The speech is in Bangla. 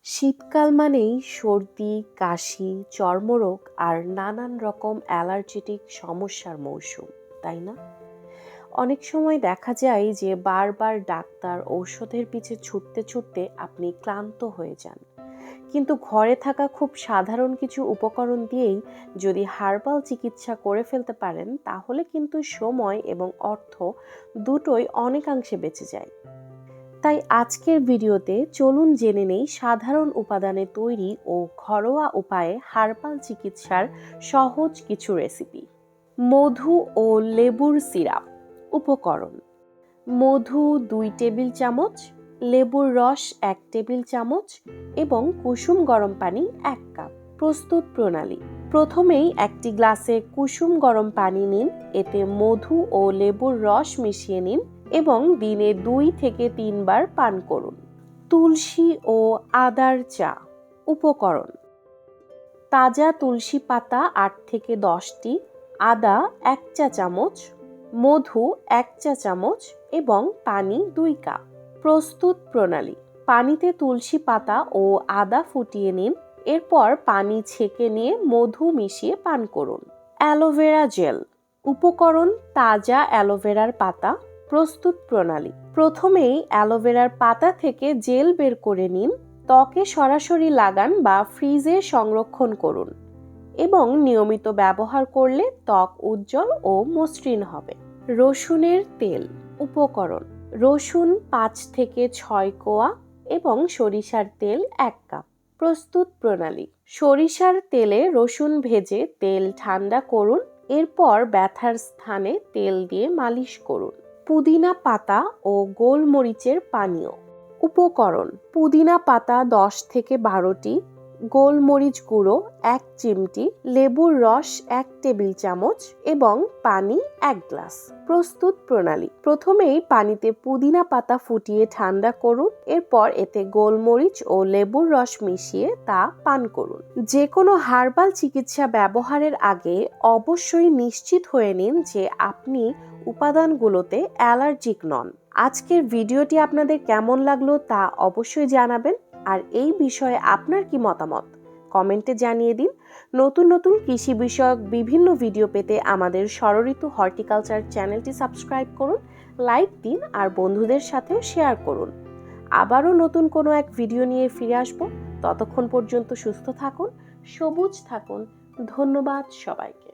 শীতকাল মানেই সর্দি, কাশি, চর্মরোগ আর নানান রকম অ্যালার্জেটিক সমস্যার মৌসুম, তাই না? অনেক সময় দেখা যায় যে বারবার ডাক্তার ঔষধের পিছে ছুটতে ছুটতে আপনি ক্লান্ত হয়ে যান। কিন্তু ঘরে থাকা খুব সাধারণ কিছু উপকরণ দিয়েই যদি হার্বাল চিকিৎসা করে ফেলতে পারেন, তাহলে কিন্তু সময় এবং অর্থ দুটোই অনেকাংশে বেঁচে যায়। তাই আজকের ভিডিওতে চলুন জেনে নেই সাধারণ উপাদানে তৈরি ও ঘরোয়া উপায়ে হার্বাল চিকিৎসার সহজ কিছু রেসিপি। মধু ও লেবুর সিরাপ। উপকরণ: মধু 2 টেবিল চামচ, লেবুর রস 1 টেবিল চামচ এবং কুসুম গরম পানি 1 কাপ। প্রস্তুত প্রণালী: প্রথমেই একটি গ্লাসে কুসুম গরম পানি নিন, এতে মধু ও লেবুর রস মিশিয়ে নিন এবং দিনে 2 থেকে 3 বার পান করুন। তুলসী ও আদার চা। উপকরণ: তাজা তুলসী পাতা 8 থেকে 10টি, আদা 1 চা চামচ, মধু 1 চা চামচ এবং পানি 2 কাপ। প্রস্তুত প্রণালী: পানিতে তুলসী পাতা ও আদা ফুটিয়ে নিন, এরপর পানি ছেঁকে নিয়ে মধু মিশিয়ে পান করুন। Aloe vera gel. উপকরণ: তাজা অ্যালোভেরার পাতা। প্রস্তুত প্রণালী: প্রথমেই অ্যালোভেরার পাতা থেকে জেল বের করে নিন, ত্বকে সরাসরি লাগান বা ফ্রিজে সংরক্ষণ করুন এবং নিয়মিত ব্যবহার করলে ত্বক উজ্জ্বল ও মসৃণ হবে। রসুনের তেল। উপকরণ: রসুন 5 থেকে 6 কোয়া এবং সরিষার তেল 1 কাপ। প্রস্তুত প্রণালী: সরিষার তেলে রসুন ভেজে তেল ঠান্ডা করুন, এরপর ব্যথার স্থানে তেল দিয়ে মালিশ করুন। পুদিনা পাতা ও গোলমরিচের পানীয়। উপকরণ: পুদিনা পাতা 10 থেকে 12টি, গোলমরিচ গুঁড়ো 1 চিমটি, লেবুর রস 1 টেবিল চামচ এবং পানি 1 গ্লাস। প্রস্তুত প্রণালী: প্রথমেই পানিতে পুদিনা পাতা ফুটিয়ে ঠান্ডা করুন, এরপর এতে গোলমরিচ ও লেবুর রস মিশিয়ে তা পান করুন। যে কোনো হার্বাল চিকিৎসা ব্যবহারের আগে অবশ্যই নিশ্চিত হয়ে নিন যে আপনি উপাদানগুলোতে অ্যালার্জিক নন। আজকের ভিডিওটি আপনাদের কেমন লাগলো তা অবশ্যই জানাবেন, আর এই বিষয়ে আপনার কি মতামত কমেন্টে জানিয়ে দিন। নতুন নতুন কৃষি বিষয়ক বিভিন্ন ভিডিও পেতে আমাদের ষড়ঋতু হর্টিকালচার চ্যানেলটি সাবস্ক্রাইব করুন, লাইক দিন আর বন্ধুদের সাথেও শেয়ার করুন। আবারও নতুন কোনো এক ভিডিও নিয়ে ফিরে আসব। ততক্ষণ পর্যন্ত সুস্থ থাকুন, সবুজ থাকুন। ধন্যবাদ সবাইকে।